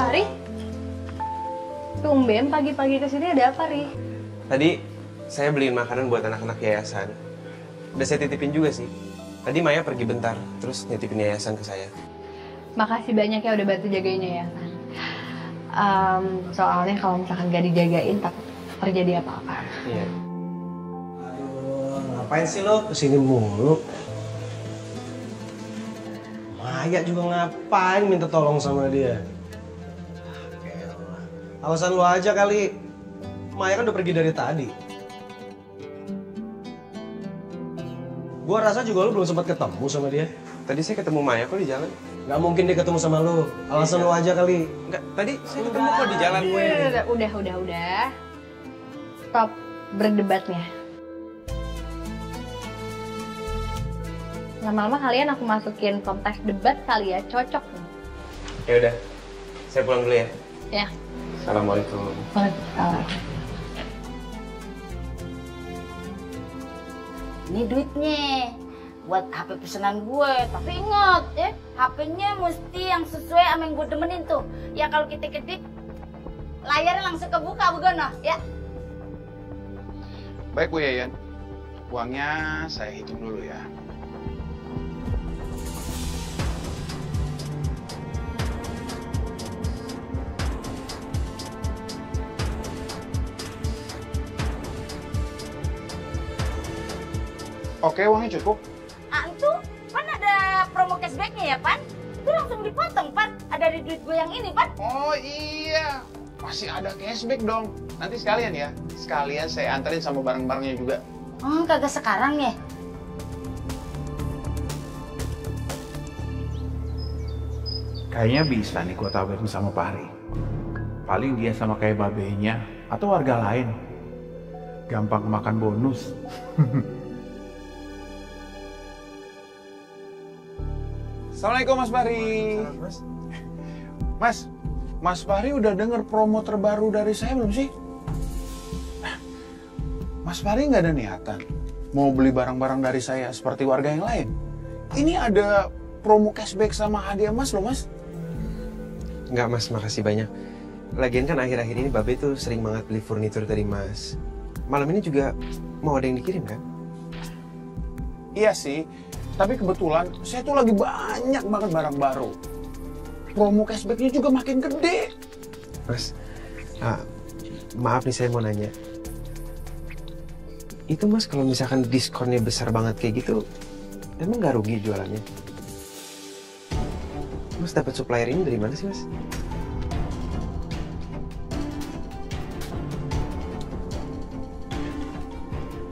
Fahri? Tumben pagi-pagi kesini ada apa, Ri? Tadi saya beliin makanan buat anak-anak yayasan. Udah saya titipin juga sih. Tadi Maya pergi bentar, terus nitipin yayasan ke saya. Makasih banyak ya udah bantu jagain yayasan. Soalnya kalau misalkan gak dijagain takut terjadi apa-apa. Iya. Aduh, ngapain sih lo kesini mulu? Maya juga ngapain minta tolong sama dia? Alasan lo aja kali. Maya kan udah pergi dari tadi. Gua rasa juga lo belum sempat ketemu sama dia. Tadi saya ketemu Maya kok di jalan. Gak mungkin dia ketemu sama lo. Alasan lo aja kali. Enggak, tadi saya ketemu kok di jalan. Udah. Stop berdebatnya. Lama-lama kalian aku masukin kontes debat kali ya, cocok nih. Ya udah, saya pulang dulu ya. Ya. Assalamualaikum. Waalaikumsalam. Ini duitnya buat HP pesanan gue. Tapi ingat ya, HP-nya mesti yang sesuai sama yang gue demenin tuh. Ya kalau kita ketik, layarnya langsung kebuka begono ya. Baik Bu Yayan, uangnya saya hitung dulu ya. Oke, uangnya cukup. Itu Pan ada promo cashbacknya ya Pan? Itu langsung dipotong Pan. Ada di duit gue yang ini Pan. Oh iya, masih ada cashback dong. Nanti sekalian ya, sekalian saya anterin sama barang-barangnya juga. Kagak sekarang ya? Kayaknya bisa nih gua tawarin sama Fahri. Paling dia sama kayak babenya atau warga lain. Gampang makan bonus. Assalamualaikum Mas Fahri. Mas Fahri udah denger promo terbaru dari saya belum sih? Mas Fahri nggak ada niatan mau beli barang-barang dari saya seperti warga yang lain. Ini ada promo cashback sama hadiah Mas loh Mas. Enggak Mas, makasih banyak. Lagian kan akhir-akhir ini Babe tuh sering banget beli furnitur dari Mas. Malam ini juga mau ada yang dikirim kan? Iya sih, tapi kebetulan saya tuh lagi banyak banget barang baru. Promo cashbacknya juga makin gede. Mas, maaf nih saya mau nanya. Itu Mas kalau misalkan diskonnya besar banget kayak gitu, emang nggak rugi jualannya? Mas dapat supplier ini dari mana sih Mas?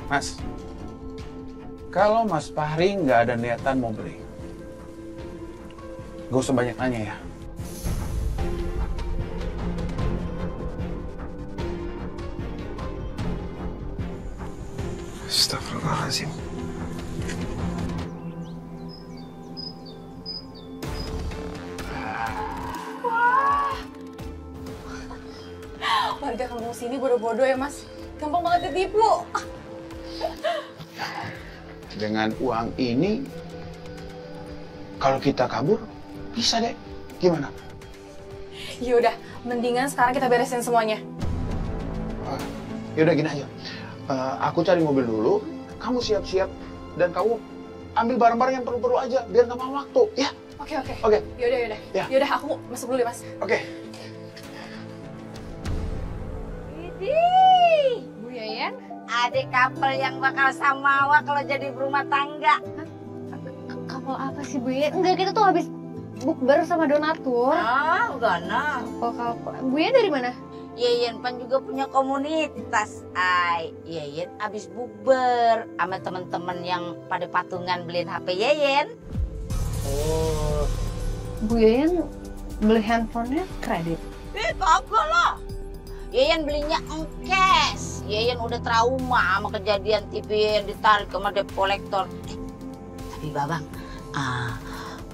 Mas, kalau Mas Fahri nggak ada niatan mau beli, gak usah banyak nanya ya. Astagfirullahaladzim. Warga kampung sini bodoh-bodoh ya Mas. Gampang banget ditipu. Dengan uang ini, kalau kita kabur, bisa deh. Gimana? Yaudah, mendingan sekarang kita beresin semuanya. Yaudah gini aja. Aku cari mobil dulu, kamu siap-siap, dan kamu ambil barang-barang yang perlu-perlu aja, biar nggak mau waktu, ya? Oke. Yaudah. Ya. Yaudah, aku masuk dulu ya Mas. Oke. Widih, Bu Yayan? adik couple yang bakal samawa kalau jadi berumah tangga. Kapal apa sih Bu Yayan? Enggak, kita tuh habis bukber sama donatur. Enggak nah. Oh, kapal. Bu Yayan dari mana? Yeyen Pan juga punya komunitas. Yeyen abis bukber sama temen-temen yang pada patungan beliin HP Yeyen. Oh, Bu Yayan beli handphonenya kredit. Kagak lah. Yeyen belinya cash. Yeyen udah trauma sama kejadian TV yang ditarik sama debt collector. Tapi Babang,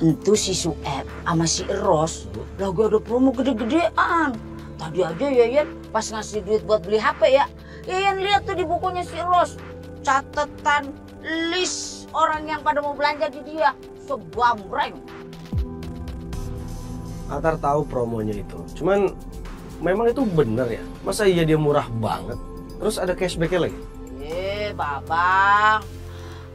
itu si Sueb sama si Eros lagi ada promo gede-gedean. Tadi aja Yeyen pas ngasih duit buat beli HP ya, Yeyen lihat tuh di bukunya si Eros catatan list orang yang pada mau belanja di dia sebambreng. Atar tahu promonya itu. Cuman memang itu bener ya? Masa iya dia murah banget? Terus ada cashbacknya lagi? Babang,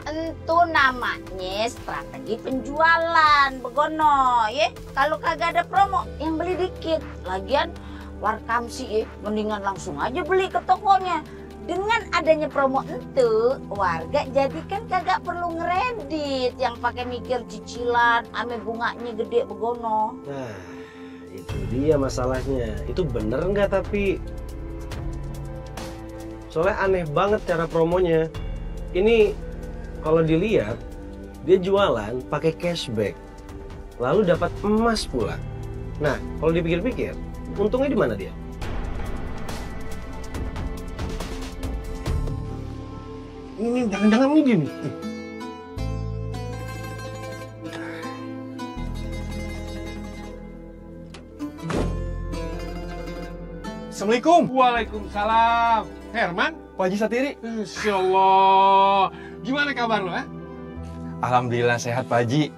itu namanya strategi penjualan, begono, ya. Kalau kagak ada promo, yang beli dikit. Lagian warkam sih, mendingan langsung aja beli ke tokonya. Dengan adanya promo itu, warga jadi kan kagak perlu ngeredit yang pakai mikir cicilan, ame bunganya gede begono. Nah, itu dia masalahnya. Itu bener nggak tapi? Soalnya aneh banget cara promonya. Ini kalau dilihat, dia jualan pakai cashback. Lalu dapat emas pula. Nah, kalau dipikir-pikir, untungnya di mana dia? Ini jangan-jangan ini nih. Assalamualaikum. Waalaikumsalam. Herman? Pak Haji Satiri. Insya Allah. Gimana kabar lo, Alhamdulillah sehat Pak Haji.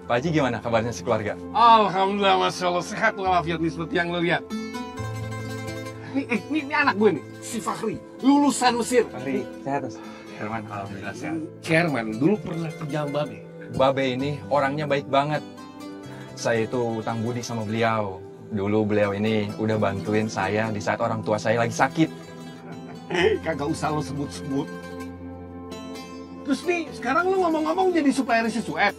Pak Haji gimana kabarnya sekeluarga? Alhamdulillah, Masya Allah. Sehat walafiat nih seperti yang lo lihat. Ini anak gue nih, si Fahri. Lulusan Mesir. Fahri, sehat Mas? Herman, alhamdulillah sehat. Herman, dulu pernah kerja sama Babe. Babe ini orangnya baik banget. Saya itu utang budi sama beliau. Dulu beliau ini udah bantuin saya di saat orang tua saya lagi sakit. Kagak usah lo sebut-sebut. Terus nih, sekarang lo ngomong-ngomong jadi supplier si Sueb.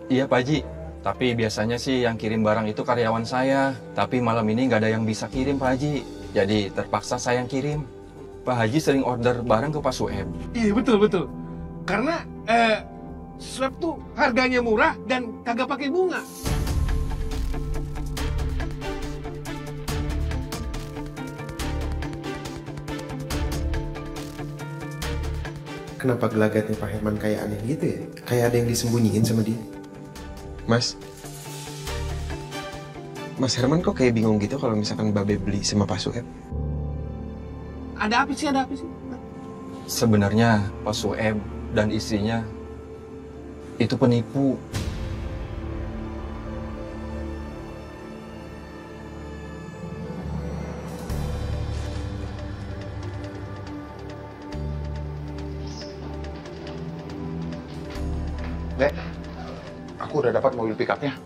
Iya Pak Haji, tapi biasanya sih yang kirim barang itu karyawan saya. Tapi malam ini nggak ada yang bisa kirim Pak Haji. Jadi terpaksa saya yang kirim. Pak Haji sering order barang ke Pak Sueb. Iya betul-betul. Karena Sueb tuh harganya murah dan kagak pakai bunga. Kenapa gelagatnya Pak Herman kayak aneh gitu ya? Kayak ada yang disembunyiin sama dia. Mas Herman kok kayak bingung gitu kalau misalkan Babe beli sama Pak Sueb? Ada apa sih? Sebenarnya Pak Sueb dan istrinya itu penipu. Dek, aku udah dapat mobil pick-up-nya.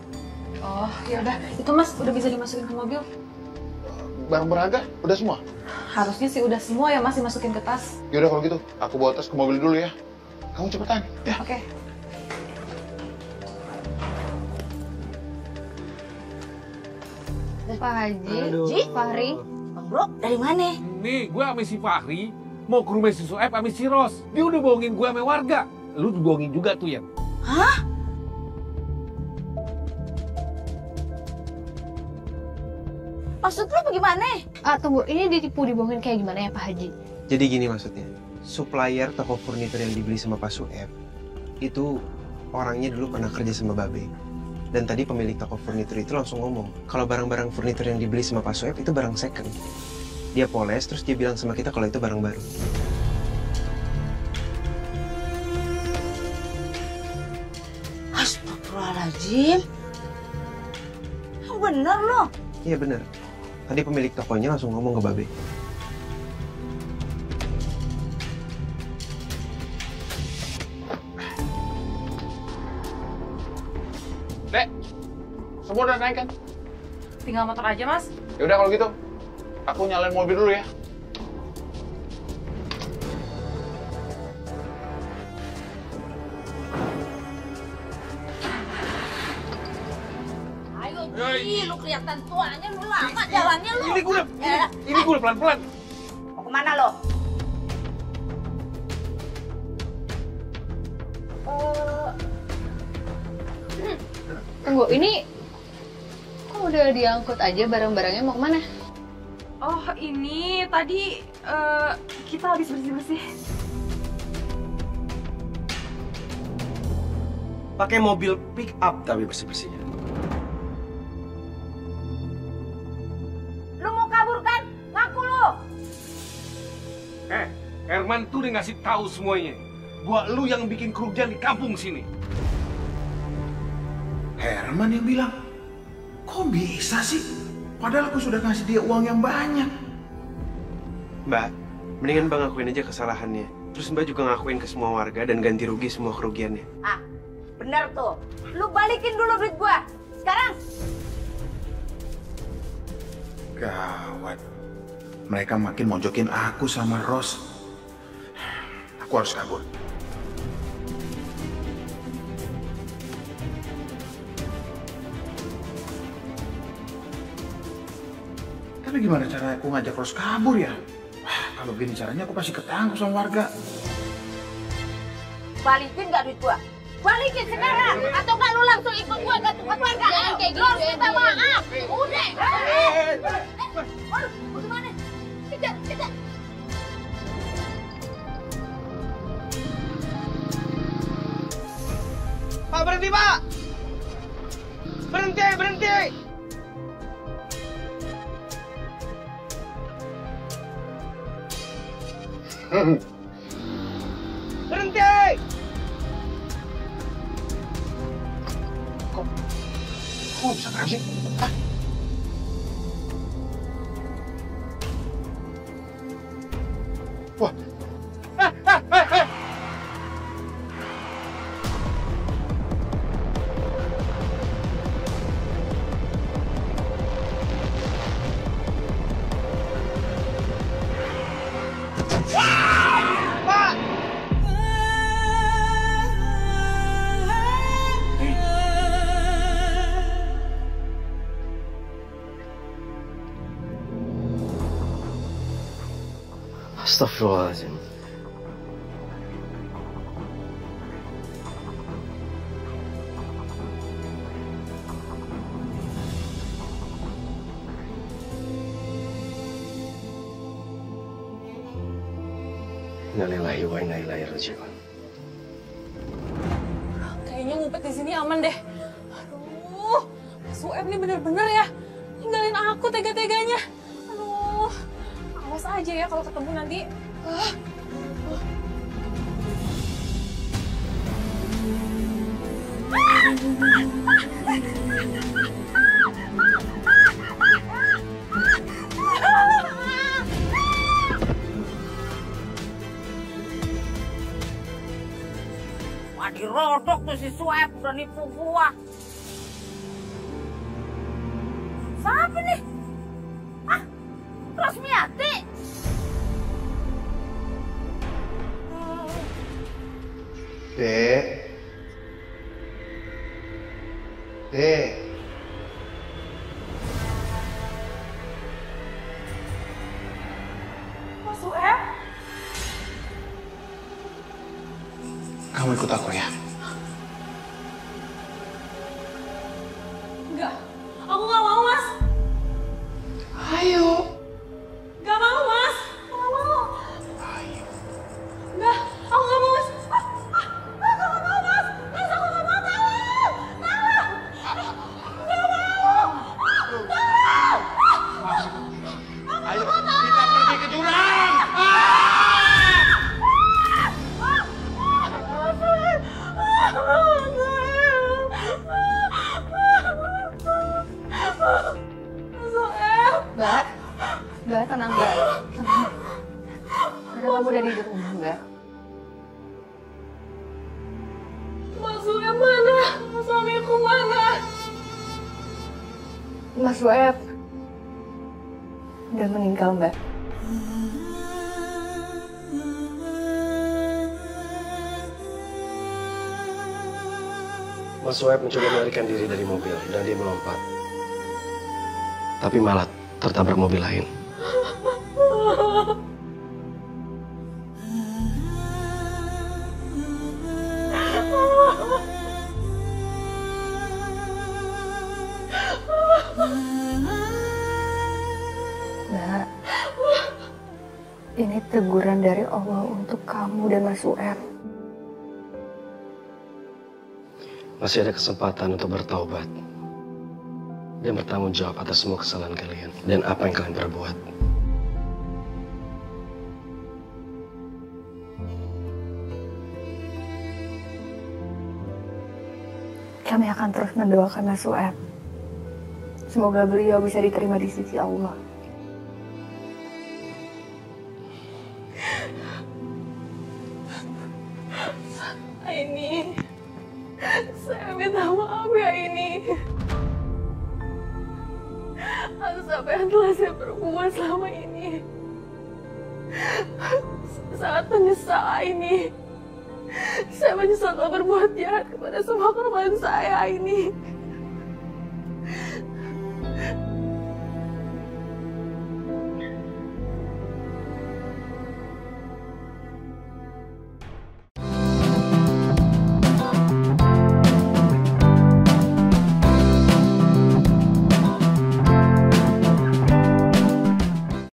Oh, ya udah. Itu Mas udah bisa dimasukin ke mobil. Barang berharga udah semua? Harusnya sih udah semua ya Mas dimasukin ke tas. Yaudah kalau gitu, aku bawa tas ke mobil dulu ya. Kamu cepetan, ya. Oke. Pak Haji, Aduh. Fahri. Bang Bro, dari mana? Nih, gue sama si Fahri mau ke rumah si Sueb sama si Ros. Dia udah bohongin gue sama warga. Lu dibohongin juga tuh, Yan. Hah? Maksud lu bagaimana? Tunggu, ini ditipu dibohongin kayak gimana ya Pak Haji? Jadi gini maksudnya, supplier toko furnitur yang dibeli sama Pak Sueb itu orangnya dulu pernah kerja sama Babe. Dan tadi pemilik toko furnitur itu langsung ngomong kalau barang-barang furnitur yang dibeli sama Pak Sueb itu barang second. Dia poles terus dia bilang sama kita kalau itu barang baru. Astagfirullahaladzim. Bener loh. Iya bener. Tadi pemilik tokonya langsung ngomong ke Babe. Dek, semua udah naik kan? Tinggal motor aja Mas. Yaudah kalau gitu, aku nyalain mobil dulu ya. Ayo, Ji, lu kelihatan tuanya, lu lama jalannya lu. Ini gue udah pelan-pelan. Mau kemana lo? Tunggu, ini kok udah diangkut aja barang-barangnya mau kemana? Oh, ini tadi kita habis bersih-bersih. Pakai mobil pick up tapi bersih-bersihnya. Lu mau kabur kan? Ngaku lu. Herman tuh udah ngasih tahu semuanya. Buat lu yang bikin kerugian di kampung sini. Herman yang bilang. Kok bisa sih? Padahal aku sudah ngasih dia uang yang banyak. Mbak, mendingan Mbak ngakuin aja kesalahannya. Terus Mbak juga ngakuin ke semua warga dan ganti rugi semua kerugiannya. Ah, bener tuh. Lu balikin dulu duit gua. Sekarang. Gawat. Mereka makin mojokin aku sama Ros. Aku harus kabur. Tapi gimana cara aku ngajak Ros kabur ya? Wah, kalau begini caranya aku pasti ketangkep sama warga. Balikin gak duit gua? Balikin sekarang! Atau nggak lu langsung ikut gua ke tempat warga? Jangan kayak gitu, Lu harus minta Andy. maaf! Udah! Aduh, gimana? Kejar, kejar! Pak, berhenti Pak! Berhenti, berhenti! Berhenti! Kok bisa ngerem sih? Hah? Wah. Astagfirullahaladzim. Innalillahi wa inna ilaihi raji'un. Kayaknya ngumpet di sini aman deh. Aduh, Mas UM nih bener-bener ya. Tinggalin aku tega-teganya. Aduh, awas aja ya kalau ketemu nanti. Wah, dirodok tuh si Sueb udah nipu gua. Siapa nih? Ah, Rosmiati. Dek. Dek. Mas UM? Kamu ikut aku ya. Enggak, aku nggak mau mas. Ayo. Nggak mau mas, nggak mau. Ayo. Enggak, aku nggak mau mas. Aku nggak mau mas. Mas aku nggak mau tahu. Ayo, kita pergi ke jurang. Mbak, Mbak tenang Mbak. Tenang. Karena kamu udah di rumah Mbak. Mas UM mana? Suamiku mana? Mas Web udah meninggal Mbak. Mas Web mencoba melarikan diri dari mobil dan dia melompat. Tapi malah tertabrak mobil lain. Mbak, ini teguran dari Allah untuk kamu dan Mas UM. Masih ada kesempatan untuk bertaubat dan bertanggung jawab atas semua kesalahan kalian dan apa yang kalian perbuat. Kami akan terus mendoakan Mas Sueb. Semoga beliau bisa diterima di sisi Allah. Aini, saya minta maaf ya ini. Atas apa yang telah saya perbuat selama ini. Saya sangat menyesal ini. Saya menyesal telah berbuat jahat kepada semua korban saya ini.